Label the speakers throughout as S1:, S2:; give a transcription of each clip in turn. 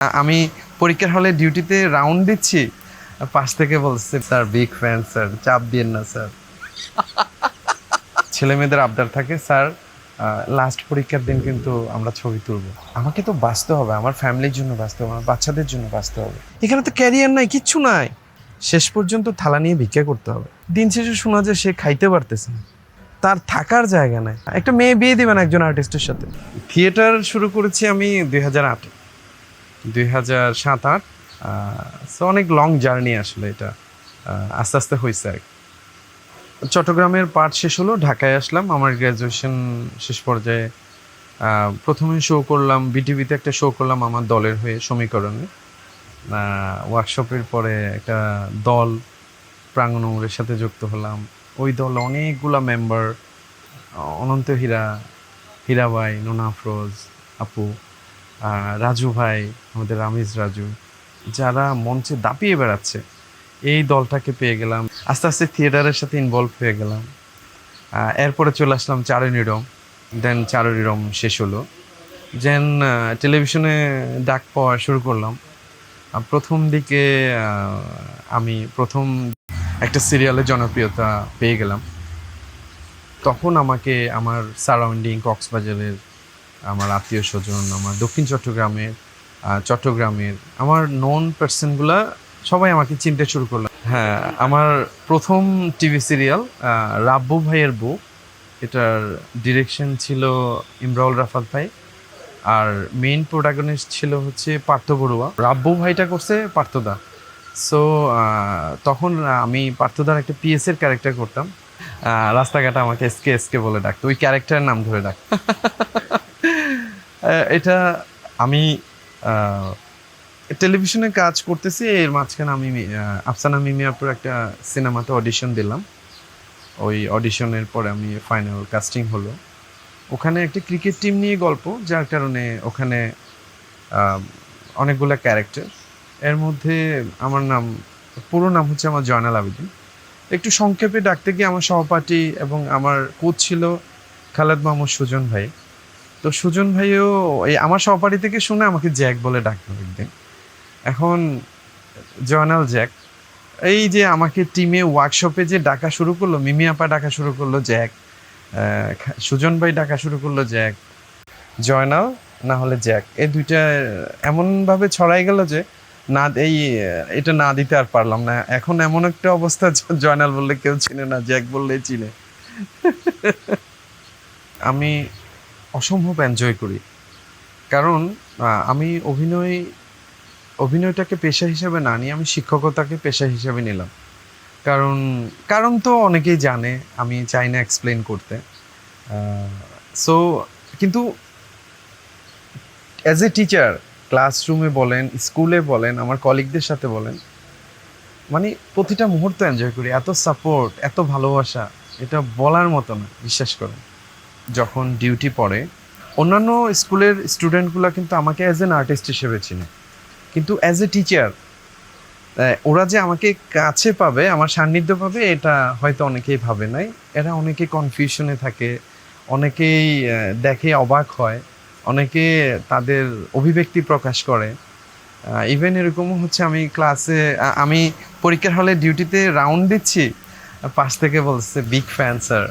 S1: আমি পরীক্ষার হলে ডিউটিতে রাউন্ড দিচ্ছি, পাশ থেকে বলছে, স্যার বিগ ফ্যান স্যার, চাপ দিয়েন না স্যার। ছেলে মেয়েদের আবদার থাকে, স্যার লাস্ট পরীক্ষার দিন কিন্তু আমরা ছবি তুলবো। আমাকে তো বাঁচতে হবে, আমার ফ্যামিলির জন্য বাঁচতে হবে, আমার বাচ্চাদের জন্য বাঁচতে হবে। এখানে তো ক্যারিয়ার নাই, কিচ্ছু নাই। শেষ পর্যন্ত থালা নিয়ে ভিক্ষা করতে হবে। দিন শেষে শোনা যায় সে খাইতে পারতেছে না, তার থাকার জায়গা নাই। একটা মেয়ে বিয়ে দিবেন একজন আর্টিস্টের সাথে। থিয়েটার শুরু করেছি আমি 2008, 2007-08। সো অনেক লং জার্নি আসলে এটা, আস্তে আস্তে হয়েছে আর কি। চট্টগ্রামের পাঠ শেষ হলো, ঢাকায় আসলাম আমার গ্র্যাজুয়েশন শেষ পর্যায়ে। প্রথমে শো করলাম বিটিভিতে, একটা শো করলাম আমার দলের হয়ে সমীকরণে। ওয়ার্কশপের পরে একটা দল প্রাঙ্গণের সাথে যুক্ত হলাম। ওই দল অনেকগুলা মেম্বার, অনন্ত হীরা, হীরাবাই, নোনা আফরোজ আপু, রাজু ভাই, আমাদের রামিজ রাজু, যারা মঞ্চে দাপিয়ে বেড়াচ্ছে, এই দলটাকে পেয়ে গেলাম। আস্তে আস্তে থিয়েটারের সাথে ইনভলভ হয়ে গেলাম। এরপরে চলে আসলাম চারুনিরম, দেন চারুনিরম শেষ হলো, দেন টেলিভিশনে ডাক পাওয়া শুরু করলাম। প্রথম দিকে আমি প্রথম একটা সিরিয়ালে জনপ্রিয়তা পেয়ে গেলাম। তখন আমাকে আমার সারাউন্ডিং কক্সবাজারের আমার আত্মীয় স্বজন, আমার দক্ষিণ চট্টগ্রামের আমার নোন পার্সনগুলা সবাই আমাকে চিনতে শুরু করলো। হ্যাঁ, আমার প্রথম টিভি সিরিয়াল রাব্বু ভাইয়ের বউ, এটার ডিরেকশন ছিল ইমরাউল রাফাত ভাই, আর মেইন প্রোটাগনিস্ট ছিল হচ্ছে পার্থ বড়ুয়া। রাব্বু ভাইটা করছে পার্থদা। সো তখন আমি পার্থদার একটা পিএসের ক্যারেক্টার করতাম। রাস্তাঘাটে আমাকে এসকে এসকে বলে ডাকতো, ওই ক্যারেক্টারের নাম ধরে ডাকতো। এটা আমি টেলিভিশনে কাজ করতেছি, এর মাঝখানে আমি আফসানা মিমি আপুর একটা সিনেমাতে অডিশন দিলাম। ওই অডিশনের পরে আমি ফাইনাল কাস্টিং হলো। ওখানে একটা ক্রিকেট টিম নিয়ে গল্প, যার কারণে ওখানে অনেকগুলো ক্যারেক্টার। এর মধ্যে আমার নাম, পুরো নাম হচ্ছে আমার জয়নাল আবেদিন। একটু সংক্ষেপে ডাকতে গিয়ে আমার সহপাঠী এবং আমার কোচ ছিল খালেদ মাহমুদ সুজন ভাই। তো সুজন ভাইও এই আমার সহপাঠী থেকে শুনে আমাকে জ্যাক বলে ডাকতো একদিন। এখন জয়নাল জ্যাক, এই যে আমাকে টিমে ওয়ার্কশপে যে ডাকা শুরু করলো, মিমি আপা ডাকা শুরু করলো জ্যাক, সুজন ভাই ডাকা শুরু করলো জ্যাক, জয়নাল না হলে জ্যাক, এই দুইটা এমনভাবে ছড়াই গেল যে না, এটা না দিতে আর পারলাম না। এখন এমন একটা অবস্থা, জয়নাল বললে কেউ চিনে না, জ্যাক বললেই চিনে। আমি অসম্ভব এনজয় করি, কারণ আমি অভিনয়টাকে পেশা হিসেবে না নিয়ে আমি শিক্ষকতাকে পেশা হিসেবে নিলাম। কারণ কারণ তো অনেকেই জানে, আমি চাই না এক্সপ্লেন করতে। সো কিন্তু অ্যাজ এ টিচার, ক্লাসরুমে বলেন, স্কুলে বলেন, আমার কলিগদের সাথে বলেন, মানে প্রতিটা মুহূর্ত এনজয় করি। এত সাপোর্ট, এত ভালোবাসা, এটা বলার মতো না, বিশ্বাস করেন। যখন ডিউটি পড়ে, অন্যান্য স্কুলের স্টুডেন্টগুলো কিন্তু আমাকে অ্যাজ এন আর্টিস্ট হিসেবে চিনে, কিন্তু অ্যাজ এ টিচার ওরা যে আমাকে কাছে পাবে, আমার সান্নিধ্য পাবে, এটা হয়তো অনেকেই ভাবে নাই। এরা অনেকে কনফিউশনে থাকে, অনেকেই দেখে অবাক হয়, অনেকে তাদের অভিব্যক্তি প্রকাশ করে। ইভেন এরকমও হচ্ছে, আমি ক্লাসে আমি পরীক্ষার হলে ডিউটিতে রাউন্ড দিচ্ছি, পাশ থেকে বলছে বিগ ফ্যান স্যার।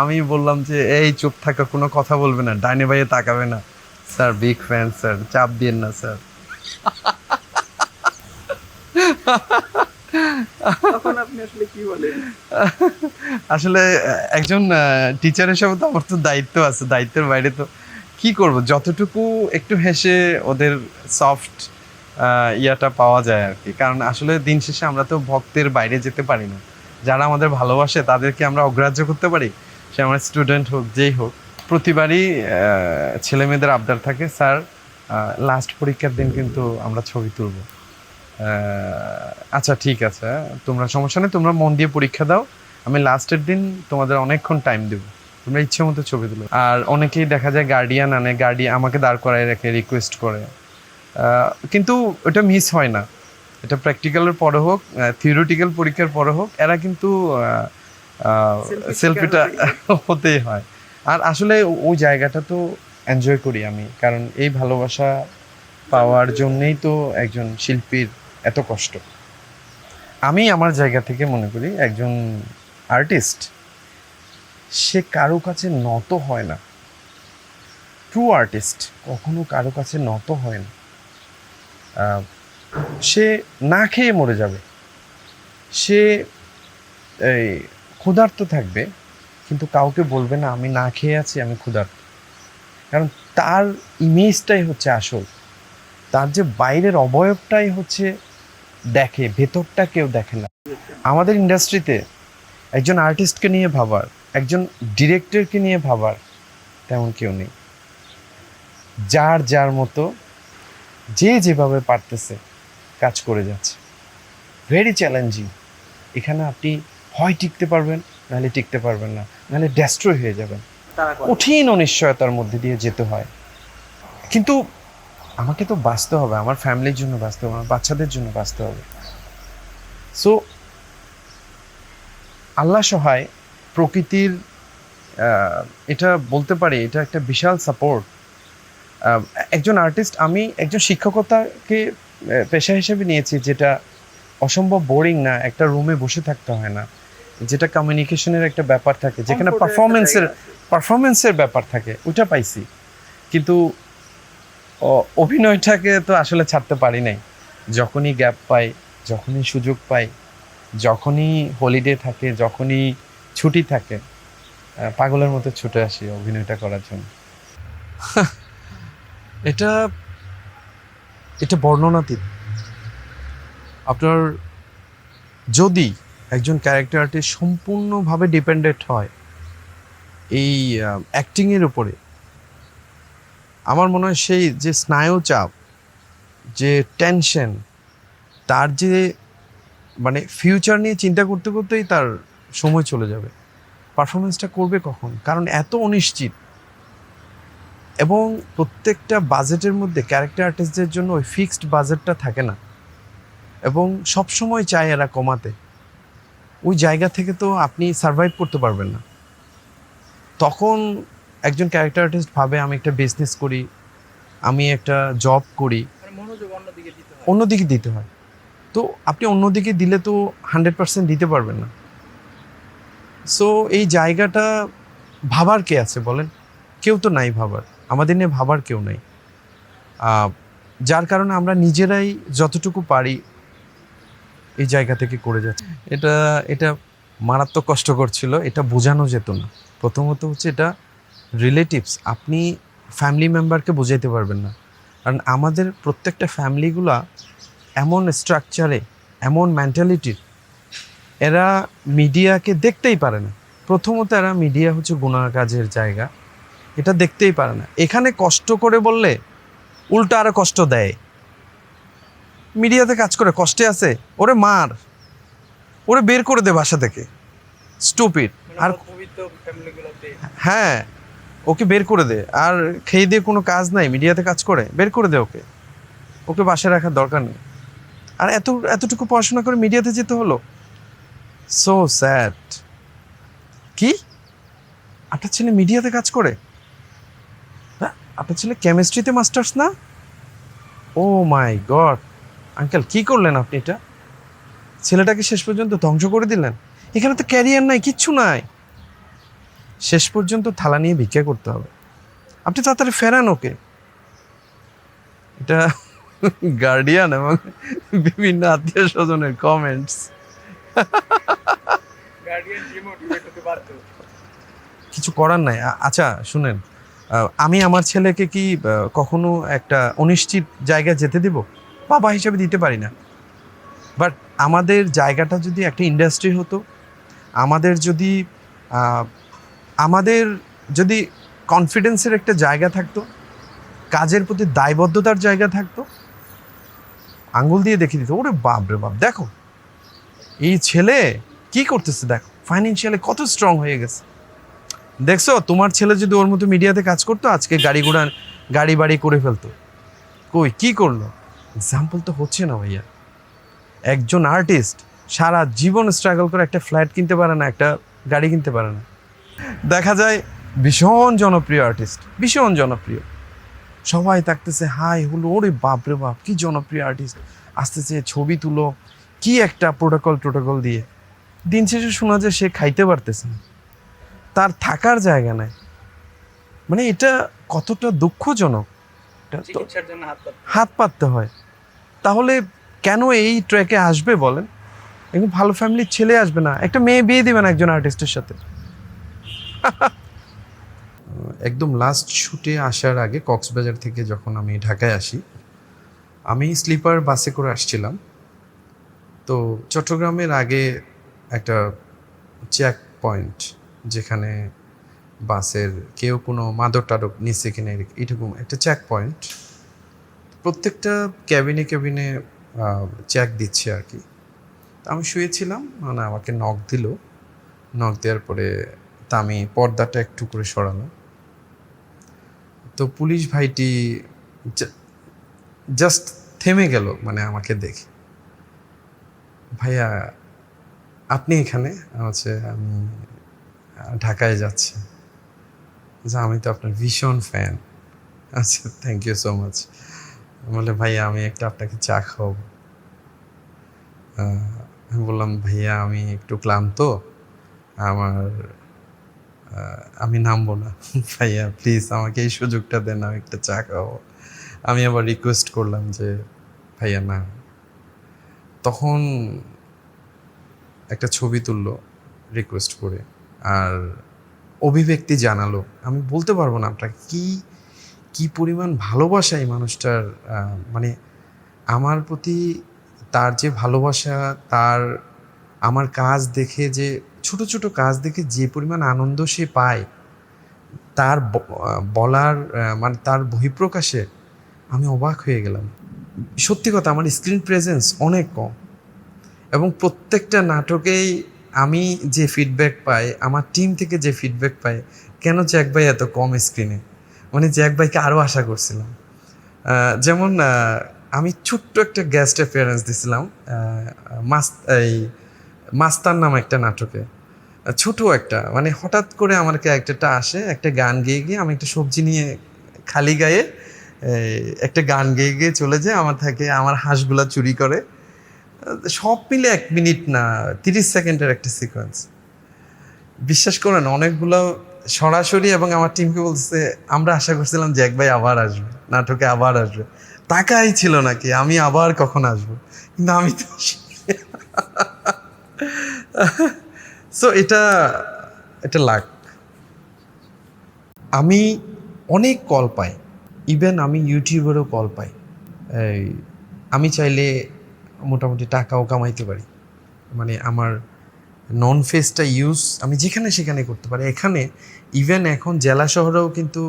S1: আমি বললাম যে এই চুপ থাকা, কোনো কথা বলবে না, ডাইনে বাইরে তাকাবে না, স্যার বিগ ফ্যান স্যার, চাপ দিয়েন না স্যার।
S2: তখন আপনি আসলে কি বলেন?
S1: আসলে একজন টিচার হিসেবে তো আমার তো দায়িত্ব আছে, দায়িত্বের বাইরে তো কি করব, যতটুকু একটু হেসে ওদের সফট ইয়াটা পাওয়া যায় আর কি। কারণ আসলে দিন শেষে আমরা তো ভক্তের বাইরে যেতে পারি না। যারা আমাদের ভালোবাসে তাদেরকে আমরা অগ্রাহ্য করতে পারি, সে আমার স্টুডেন্ট হোক, যেই হোক। প্রতিবারই ছেলে মেয়েদের আবদার থাকে, স্যার লাস্ট পরীক্ষার দিন কিন্তু আমরা ছবি তুলবো। আচ্ছা ঠিক আছে, তোমরা সমস্যা নেই, তোমরা মন দিয়ে পরীক্ষা দাও, আমি লাস্টের দিন তোমাদের অনেকক্ষণ টাইম দেবো, তোমরা ইচ্ছে মতো ছবি তুলো। আর অনেকেই দেখা যায় গার্ডিয়ান আনে, গার্ডিয়ান আমাকে দাঁড় করায় রেখে রিকোয়েস্ট করে, কিন্তু ওটা মিস হয় না। এটা প্র্যাকটিক্যালের পরে হোক, থিওরিটিক্যাল পরীক্ষার পরে হোক, এরা কিন্তু সেলফিটা হতেই হয়। আর আসলে ওই জায়গাটা তো এনজয় করি আমি, কারণ এই ভালোবাসা পাওয়ার জন্যেই তো একজন শিল্পীর এত কষ্ট। আমি আমার জায়গা থেকে মনে করি একজন আর্টিস্ট সে কারো কাছে নত হয় না। ট্রু আর্টিস্ট কখনো কারো কাছে নত হয় না। সে না খেয়ে মরে যাবে, সে এই ক্ষুধার্ত থাকবে, কিন্তু কাউকে বলবে না আমি না খেয়ে আছি, আমি ক্ষুধার্ত। কারণ তার ইমেজটাই হচ্ছে আসল, তার যে বাইরের অবয়বটাই হচ্ছে দেখে, ভেতরটা কেউ দেখে না। আমাদের ইন্ডাস্ট্রিতে একজন আর্টিস্টকে নিয়ে ভাবার, একজন ডিরেক্টরকে নিয়ে ভাবার তেমন কেউ নেই। যার যার মতো যে যেভাবে পারতেছে কাজ করে যাচ্ছে। Very challenging. এখানে আপনি হয় টিকতে পারবেন, নাহলে টিকতে পারবেন না, নাহলে ডেস্ট্রয় হয়ে যাবেন। কঠিন অনিশ্চয়তার মধ্যে দিয়ে যেতে হয়। কিন্তু আমাকে তো বাঁচতে হবে, আমার ফ্যামিলির জন্য বাঁচতে হবে, আমার বাচ্চাদের জন্য বাঁচতে হবে। সো আল্লাহ সহায়, প্রকৃতির এটা বলতে পারি এটা একটা বিশাল সাপোর্ট। একজন আর্টিস্ট, আমি একজন শিক্ষকতাকে পেশা হিসেবে নিয়েছি, যেটা অসম্ভব বোরিং না, একটা রুমে বসে থাকতে হয় না, যেটা কমিউনিকেশনের একটা ব্যাপার থাকে, যেখানে পারফরমেন্সের ব্যাপার থাকে, ওটা পাইছি। কিন্তু অভিনয়টাকে তো আসলে ছাড়তে পারি নাই। যখনই গ্যাপ পাই, যখনই সুযোগ পাই, যখনই হলিডে থাকে, যখনই ছুটি থাকে, পাগলের মতো ছুটে আসি অভিনয়টা করার জন্য। এটা এটা বর্ণনাতীত। আপনার যদি একজন ক্যারেক্টার আর্টিস্ট সম্পূর্ণভাবে ডিপেন্ডেন্ট হয় এই অ্যাক্টিংয়ের উপরে, আমার মনে হয় সেই যে স্নায়ু চাপ, যে টেনশন, তার যে মানে ফিউচার নিয়ে চিন্তা করতে করতেই তার সময় চলে যাবে। পারফরমেন্সটা করবে কখন? কারণ এত অনিশ্চিত। এবং প্রত্যেকটা বাজেটের মধ্যে ক্যারেক্টার আর্টিস্টদের জন্য ওই ফিক্সড বাজেটটা থাকে না, এবং সবসময় চায় এরা কমাতে। ওই জায়গা থেকে তো আপনি সার্ভাইভ করতে পারবেন না। তখন একজন ক্যারেক্টার আর্টিস্ট ভাবে আমি একটা বিজনেস করি, আমি একটা জব করি, অন্যদিকে দিতে হয়। তো আপনি অন্যদিকে দিলে তো 100% দিতে পারবেন না। সো এই জায়গাটা ভাবার কে আছে বলেন? কেউ তো নাই ভাবার, আমাদের নিয়ে ভাবার কেউ নাই। যার কারণে আমরা নিজেরাই যতটুকু পারি এই জায়গা থেকে করে যাচ্ছি। এটা এটা মারাত্মক কষ্টকর ছিল, এটা বোঝানো যেত না। প্রথমত হচ্ছে এটা রিলেটিভস, আপনি ফ্যামিলি মেম্বারকে বোঝাইতে পারবেন না। কারণ আমাদের প্রত্যেকটা ফ্যামিলিগুলা এমন স্ট্রাকচারে, এমন মেন্টালিটির, এরা মিডিয়াকে দেখতেই পারে না। প্রথমত এরা মিডিয়া হচ্ছে গুনাহ কাজের জায়গা, এটা দেখতেই পারে না। এখানে কষ্ট করে বললে উল্টা আরো কষ্ট দেয়। মিডিয়াতে কাজ করে কষ্টে আছে, ওরে মার, ওরে বের করে দে বাসা থেকে, স্টুপিড। আর হ্যাঁ, ওকে বের করে দে। আর খেয়ে দিয়ে কোনো কাজ নাই, মিডিয়াতে কাজ করে, বের করে দে ওকে, ওকে বাসায় রাখার দরকার নেই। আর এতটুকু পড়াশোনা করে মিডিয়াতে যেতে হলো, সো স্যাড। কি আপনার ছেলে মিডিয়াতে কাজ করে? হ্যাঁ, আপনার ছেলে কেমিস্ট্রিতে মাস্টার্স না? ও মাই গড, আঙ্কেল কি করলেন আপনি? এটা ছেলেটাকে শেষ পর্যন্ত ধ্বংস করে দিলেন। এখানে তো ক্যারিয়ার নাই, কিচ্ছু নাই। শেষ পর্যন্ত থালা নিয়ে ভিক্ষা করতে হবে। আপনি তাড়াতাড়ি ফেরান ওকে। এটা গার্ডিয়ান এবং বিভিন্ন আত্মীয় স্বজনের কমেন্টস। কিছু করার নাই। আচ্ছা শুনেন, আমি আমার ছেলেকে কি কখনো একটা অনিশ্চিত জায়গায় যেতে দিব? বাবা হিসেবে দিতে পারি না। বাট আমাদের জায়গাটা যদি একটা ইন্ডাস্ট্রি হতো, আমাদের যদি কনফিডেন্সের একটা জায়গা থাকতো, কাজের প্রতি দায়বদ্ধতার জায়গা থাকতো, আঙ্গুল দিয়ে দেখিয়ে দিত, ওরে বাপ রে বাপ, দেখো এই ছেলে কি করতেছে, দেখো ফাইন্যান্সিয়ালি কত স্ট্রং হয়ে গেছে, দেখছো তোমার ছেলে যদি ওর মতো মিডিয়াতে কাজ করতো আজকে গাড়ি বাড়ি করে ফেলতো। কই কি করলো? এক্সাম্পল তো হচ্ছে না ভাইয়া। একজন আর্টিস্ট সারা জীবন স্ট্রাগল করে একটা ফ্ল্যাট কিনতে পারে না, একটা গাড়ি কিনতে পারে না। দেখা যায় ভীষণ জনপ্রিয় আর্টিস্ট, ভীষণ জনপ্রিয়, সবাই থাকতেছে, হাই হলো, ওরে বাপ রে বাপ, কি জনপ্রিয় আর্টিস্ট আসতেছে, ছবি তুলো, কি একটা প্রোটোকল দিয়ে। দিন শেষে শোনা যায় সে খাইতে পারতেছে না, তার থাকার জায়গা নাই। মানে এটা কতটা দুঃখজনক, এটা তো
S2: চিকিৎসার জন্য
S1: হাত পাততে হয়। তাহলে কেন এই ট্র্যাকে আসবে বলেন? একদম ভালো ফ্যামিলির ছেলে আসবে না, একটা মেয়ে বিয়ে দিবে না একজন আর্টিস্টের সাথে? একদম লাস্ট শুটে আসার আগে কক্সবাজার থেকে যখন আমি ঢাকায় আসি, আমি স্লিপার বাসে করে আসছিলাম। তো চট্টগ্রামের আগে একটা চেক পয়েন্ট, যেখানে বাসের কেউ কোনো মাদক টাদক নিচ্ছে কিনা এরকম একটা চেক পয়েন্ট। প্রত্যেকটা ক্যাবিনে ক্যাবিনে চেক দিচ্ছে আর কি। আমি শুয়েছিলাম, মানে আমাকে নক দিল। নক দেওয়ার পরে তা আমি পর্দাটা একটু করে সরালাম। তো পুলিশ ভাইটি জাস্ট থেমে গেল, মানে আমাকে দেখে। ভাইয়া আপনি এখানে? হচ্ছে আমি ঢাকায় যাচ্ছি। যে আমি তো আপনার ভীষণ ফ্যান। আচ্ছা, থ্যাংক ইউ সো মাচ। বলে ভাইয়া আমি একটা আপনাকে চা খাওয়াবো। আমি বললাম ভাইয়া আমি একটু ক্লান্ত, আমার আমি নামবো না। ভাইয়া প্লিজ আমাকে এই সুযোগটা দেন, আমি একটা চা খাওয়াবো। আমি আবার রিকোয়েস্ট করলাম যে ভাইয়া না। তখন একটা ছবি তুললো রিকোয়েস্ট করে, আর অভিব্যক্তি জানালো। আমি বলতে পারবো না আপনাকে কি পরিমাণ ভালোবাসা এই মানুষটার, মানে আমার প্রতি তার যে ভালোবাসা, তার আমার কাজ দেখে, যে ছোট ছোট কাজ দেখে যে পরিমাণ আনন্দ সে পায়, তার বলার মানে তার বহিঃপ্রকাশে আমি অবাক হয়ে গেলাম। সত্যি কথা, আমার স্ক্রিন প্রেজেন্স অনেক কম, এবং প্রত্যেকটা নাটকেই আমি যে ফিডব্যাক পাই, আমার টিম থেকে যে ফিডব্যাক পাই, কেন জ্যাক ভাই এত কম স্ক্রিনে, মানে জ্যাক ভাইকে আরও আশা করছিলাম। যেমন আমি ছোট্ট একটা গেস্ট অ্যাপিয়ারেন্স দিছিলাম এই মাস্তান নাম একটা নাটকে। ছোট একটা, মানে হঠাৎ করে আমার ক্যারেক্টারটা আসে, একটা গান গেয়ে গিয়ে আমি একটা সবজি নিয়ে খালি গায়ে একটা গান গেয়ে গিয়ে চলে যায়, আমার হাঁসগুলা চুরি করে। সব মিলে 1 মিনিট না 30 সেকেন্ডের একটা সিকোয়েন্স। বিশ্বাস করেন অনেকগুলো সরাসরি, এবং আমার টিমকে বলছে আমরা আশা করছিলাম জ্যাক ভাই আবার আসবে, নাটকে আবার আসবে। টাকাই ছিল নাকি আমি আবার কখন আসবো, কিন্তু আমি তো সো এটা লাক। আমি অনেক কল পাই, ইভেন আমি ইউটিউবেরও কল পাই। এই আমি চাইলে মোটামুটি টাকাও কামাইতে পারি, মানে আমার নন ফেসটা ইউজ আমি যেখানে সেখানে করতে পারি। এখানে ইভেন এখন জেলা শহরেও কিন্তু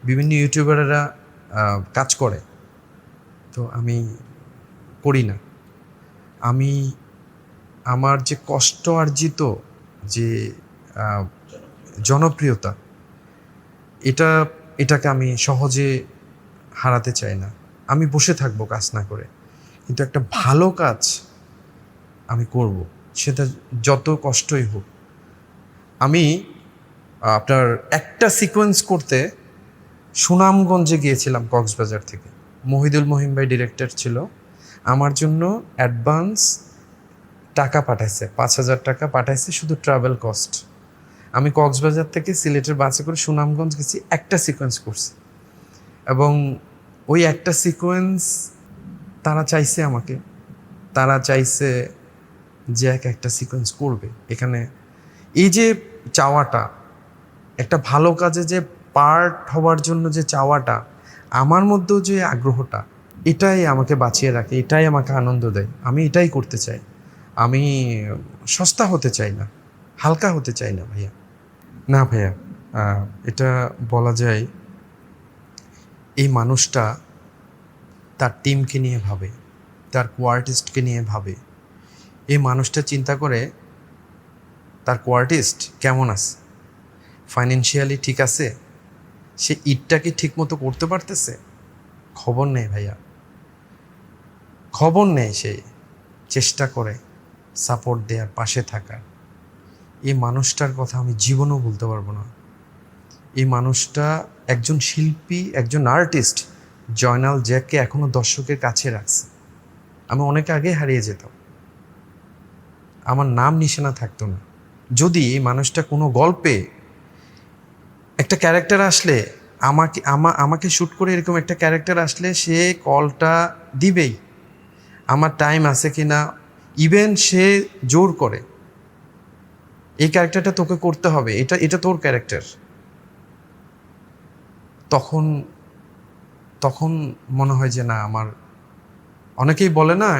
S1: বিভিন্ন ইউটিউবাররা কাজ করে, তো আমি করি না। আমি আমার যে কষ্ট অর্জিত যে জনপ্রিয়তা, এটাকে আমি সহজে হারাতে চাই না। আমি বসে থাকবো কাজ না করে, কিন্তু একটা ভালো কাজ আমি করব, সেটা যত কষ্টই হোক। আমি আপনার একটা সিকোয়েন্স করতে সুনামগঞ্জে গিয়েছিলাম কক্সবাজার থেকে। মহিদুল মহিম ভাই ডিরেক্টর ছিল, আমার জন্য অ্যাডভান্স টাকা পাঠাইছে, 5,000 টাকা পাঠাইছে শুধু ট্রাভেল কস্ট। আমি কক্সবাজার থেকে সিলেটের বাসে করে সুনামগঞ্জ গেছি, একটা সিকোয়েন্স করছি, এবং ওই একটা সিকোয়েন্স তারা চাইছে আমাকে, তারা চাইছে যে একটা সিকোয়েন্স করবে এখানে। এই যে চাওয়াটা, একটা ভালো কাজে যে পার্ট হওয়ার জন্য যে চাওয়াটা, আমার মধ্যেও যে আগ্রহটা, এটাই আমাকে বাঁচিয়ে রাখে, এটাই আমাকে আনন্দ দেয়। আমি এটাই করতে চাই। আমি সস্তা হতে চাই না, হালকা হতে চাই না ভাইয়া। না ভাইয়া, এটা বলা যায় এই মানুষটা তার টিমকে নিয়ে ভাবে, তার কোয়ার্টিস্টকে নিয়ে ভাবে। এই মানুষটা চিন্তা করে তার কোয়ার্টিস্ট কেমন আছে, ফাইন্যান্সিয়ালি ঠিক আছে, সে ঈদটাকে ঠিক মতো করতে পারতেছে, খবর নেই ভাইয়া, খবর নেই। সে চেষ্টা করে সাপোর্ট দেওয়ার, পাশে থাকার। এই মানুষটার কথা আমি জীবনও ভুলতে পারবো না। এই মানুষটা একজন শিল্পী, একজন আর্টিস্ট, জয়নাল জ্যাককে এখনো দর্শকের কাছে রাখছে। আমি অনেক আগে হারিয়ে যেতাম, আমার নাম নিশানা থাকতো না। যদি এই মানুষটা কোনো গল্পে একটা ক্যারেক্টার আসলে আমাকে শ্যুট করে এরকম একটা ক্যারেক্টার আসলে সে কলটা দিবেই, আমার টাইম আছে কি না, ইভেন সে জোর করে এই ক্যারেক্টারটা তোকে করতে হবে, এটা এটা তোর ক্যারেক্টার। তখন তখন মনে হয় যে না, আমার অনেকেই বলে না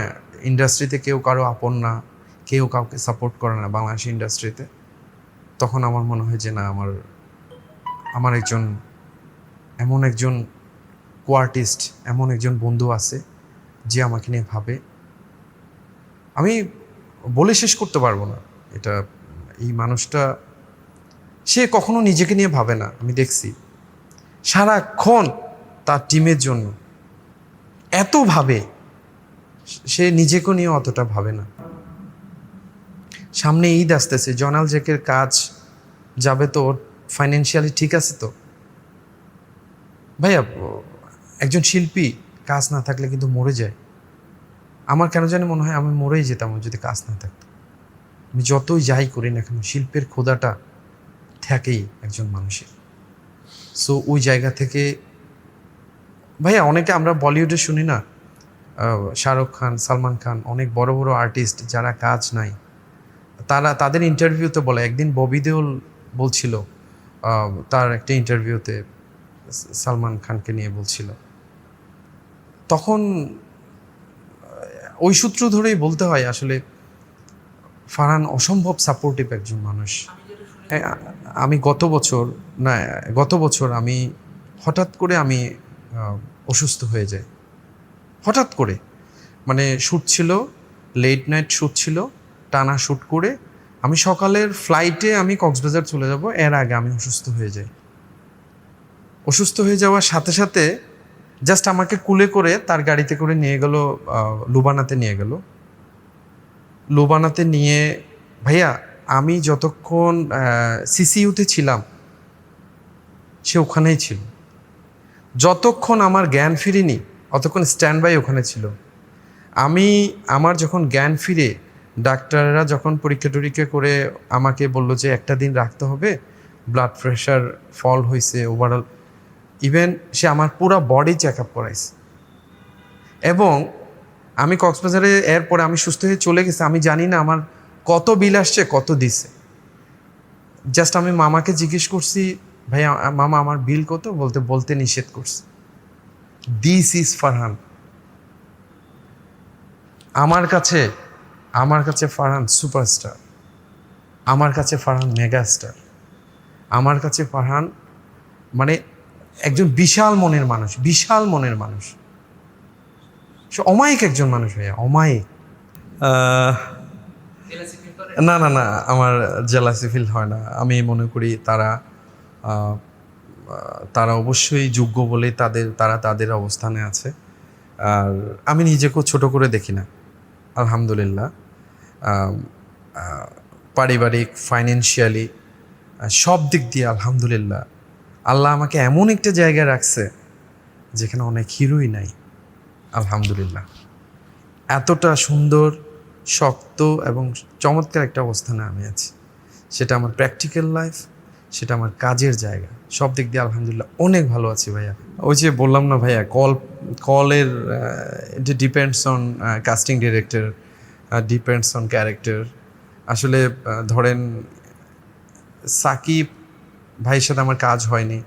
S1: ইন্ডাস্ট্রিতে কেউ কারো আপন না, কেউ কাউকে সাপোর্ট করে না বাংলাদেশি ইন্ডাস্ট্রিতে। তখন আমার মনে হয় যে না, আমার আমার একজন এমন একজন কোয়ার্টিস্ট, এমন একজন বন্ধু আছে যে আমাকে নিয়ে ভাবে। আমি বলে শেষ করতে পারবো না এটা। এই মানুষটা সে কখনো নিজেকে নিয়ে ভাবে না, আমি দেখছি সারাক্ষণ তার টিমের জন্য এত ভাবে, সে নিজেকে নিয়ে অতটা ভাবে না। সামনে ঈদ আসতেছে, জয়নাল জ্যাকের কাজ যাবে তো, ওর ফাইন্যান্সিয়ালি ঠিক আছে তো ভাইয়া? একজন শিল্পী কাজ না থাকলে কিন্তু মরে যায়। আমার কেন জানি মনে হয় আমি মরেই যেতাম যদি কাজ না থাকতো। আমি যতই যাই করি না কেন, শিল্পের ক্ষুধাটা থাকেই একজন মানুষের। সো ওই জায়গা থেকে ভাইয়া, অনেকে আমরা বলিউডে শুনি না, শাহরুখ খান, সালমান খান, অনেক বড় বড় আর্টিস্ট যারা কাজ নাই, তাদের ইন্টারভিউতে বলে। একদিন ববি দেওল বলছিল, তার একটা ইন্টারভিউতে সালমান খানকে নিয়ে বলছিল, তখন ওই সূত্র ধরেই বলতে হয় আসলে ফারহান অসম্ভব সাপোর্টিভ একজন মানুষ। আমি গত বছর আমি হঠাৎ করে আমি অসুস্থ হয়ে যাই, হঠাৎ করে। মানে শ্যুট ছিল, লেট নাইট শ্যুট ছিল, টানা শ্যুট করে আমি সকালের ফ্লাইটে আমি কক্সবাজার চলে যাব, এর আগে আমি অসুস্থ হয়ে যাই। অসুস্থ হয়ে যাওয়ার সাথে সাথে জাস্ট আমাকে কুলে করে তার গাড়িতে করে নিয়ে গেল, লুবানাতে নিয়ে গেল। লুবানাতে নিয়ে ভাইয়া আমি যতক্ষণ সিসিইউতে ছিলাম সে ওখানেই ছিল, যতক্ষণ আমার জ্ঞান ফিরেনি অতক্ষণ স্ট্যান্ড বাই ওখানে ছিল। আমার যখন জ্ঞান ফিরে, ডাক্তাররা যখন পরীক্ষা টরীক্ষা করে আমাকে বললো যে একটা দিন রাখতে হবে, ব্লাড প্রেশার ফল হয়েছে ওভারঅল, ইভেন সে আমার পুরো বডি চেক আপ করাইছে। এবং আমি কক্সবাজারে এরপরে আমি সুস্থ হয়ে চলে গেছি, আমি জানি না আমার কত বিল আসছে, কত দিছে। জাস্ট আমি মামাকে জিজ্ঞেস করছি, ভাইয়া মামা আমার বিল কত, বলতে নিষেধ করছে। This is Farhan. আমার কাছে ফারহান সুপারস্টার, আমার কাছে ফারহান মেগাস্টার, আমার কাছে ফারহান মানে একজন বিশাল মনের মানুষ। সে অমায়িক একজন মানুষ ভাইয়া, অমায়িক। না না না, আমার জেলাসি ফিল হয় না। আমি মনে করি তারা অবশ্যই যোগ্য বলে তারা তাদের অবস্থানে আছে। আর আমি নিজেকেও ছোট করে দেখি না, আলহামদুলিল্লাহ। পারিবারিক, ফাইন্যান্সিয়ালি, সব দিক দিয়ে আলহামদুলিল্লাহ আল্লাহ আমাকে এমন একটা জায়গায় রাখছে যেখানে অনেক হিরোই নাই, আলহামদুলিল্লাহ। এতটা সুন্দর, শক্ত এবং চমৎকার একটা অবস্থানে আমি আছি। সেটা আমার প্র্যাকটিক্যাল লাইফ, সেটা আমার কাজের জায়গা, সব দিক দিয়ে আলহামদুলিল্লাহ অনেক ভালো আছি ভাইয়া। ওই যে বললাম না ভাইয়া, কলের এটা depends on casting director, depends on character. আসলে ধরেন সাকিব ভাইয়ের সাথে আমার কাজ হয়নি,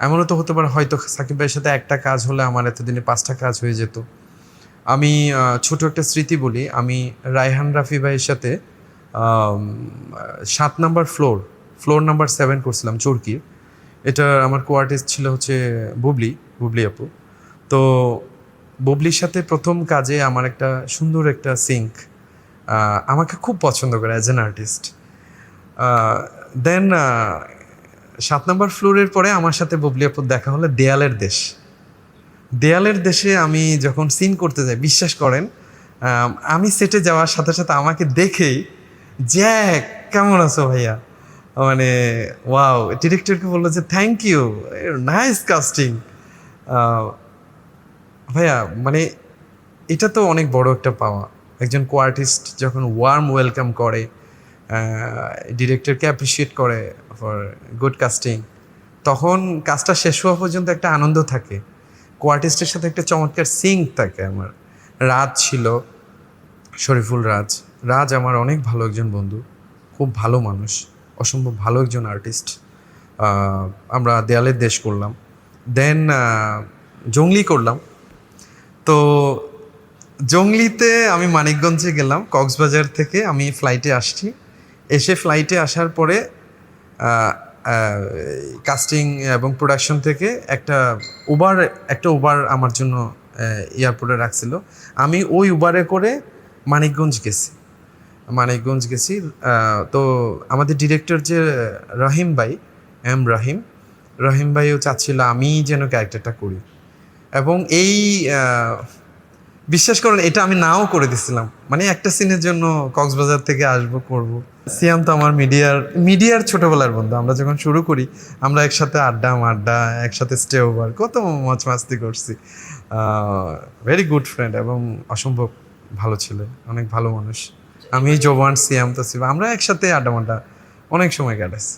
S1: এমনও তো হতে পারে হয়তো সাকিব ভাইয়ের সাথে একটা কাজ হলে আমার এতদিনে 5টা কাজ হয়ে যেত। আমি ছোট একটা স্মৃতি বলি, আমি রায়হান রাফি ভাইয়ের সাথে 7 নাম্বার ফ্লোর নাম্বার 7 করছিলাম চরকির। এটা আমার কোয়ার্টিস্ট ছিল হচ্ছে বুবলি আপু। তো বুবলির সাথে প্রথম কাজে আমার একটা সুন্দর একটা সিঙ্ক, আমাকে খুব পছন্দ করে as an artist. Then 7 number ফ্লোরের পরে আমার সাথে বুবলি আপুর দেখা হলো দেয়ালের দেশে আমি যখন সিন করতে যাই, বিশ্বাস করেন আমি সেটে যাওয়ার সাথে সাথে আমাকে দেখেই জ্যাক কেমন আছো ভাইয়া, মানে ওয়াও, ডিরেক্টরকে বললো যে থ্যাংক ইউ, নাইস কাস্টিং। ভাইয়া মানে এটা তো অনেক বড় একটা পাওয়া, একজন কো আর্টিস্ট যখন ওয়ার্ম ওয়েলকাম করে, ডিরেক্টরকে অ্যাপ্রিসিয়েট করে ফর গুড কাস্টিং, তখন কাজটা শেষ হওয়া পর্যন্ত একটা আনন্দ থাকে। কো আর্টিস্টের সাথে একটা চমৎকার সিঙ্ক থাকে আমার। রাজ ছিল, শরীফুল রাজ। রাজ আমার অনেক ভালো একজন বন্ধু, খুব ভালো মানুষ, অসম্ভব ভালো একজন আর্টিস্ট। আমরা দেয়ালের দেশ করলাম, দেন জঙ্গলি করলাম। তো জঙ্গলিতে আমি মানিকগঞ্জে গেলাম, কক্সবাজার থেকে আমি ফ্লাইটে আসছি। এসে ফ্লাইটে আসার পরে কাস্টিং এবং প্রোডাকশন থেকে একটা উবার আমার জন্য এয়ারপোর্টে রাখছিল। আমি ওই উবারে করে মানিকগঞ্জ গেছি। তো আমাদের ডিরেক্টর যে রহিম ভাই, রহিম ভাইও চাচ্ছিল আমি যেন ক্যারেক্টারটা করি। এবং এই বিশ্বাস করেন এটা আমি নাও করে দিছিলাম, মানে একটা সিনের জন্য কক্সবাজার থেকে আসবো করব। সিয়াম তো আমার মিডিয়ার ছোটবেলার বন্ধু। আমরা যখন শুরু করি আমরা একসাথে আড্ডা, একসাথে স্টে ওভার, কত মজ মাস্তি করছি। ভেরি গুড ফ্রেন্ড এবং অসম্ভব ভালো ছিল, অনেক ভালো মানুষ। আমি জোবান, সিয়াম, তো আমরা একসাথে আড্ডা অনেক সময় কাটাচ্ছি।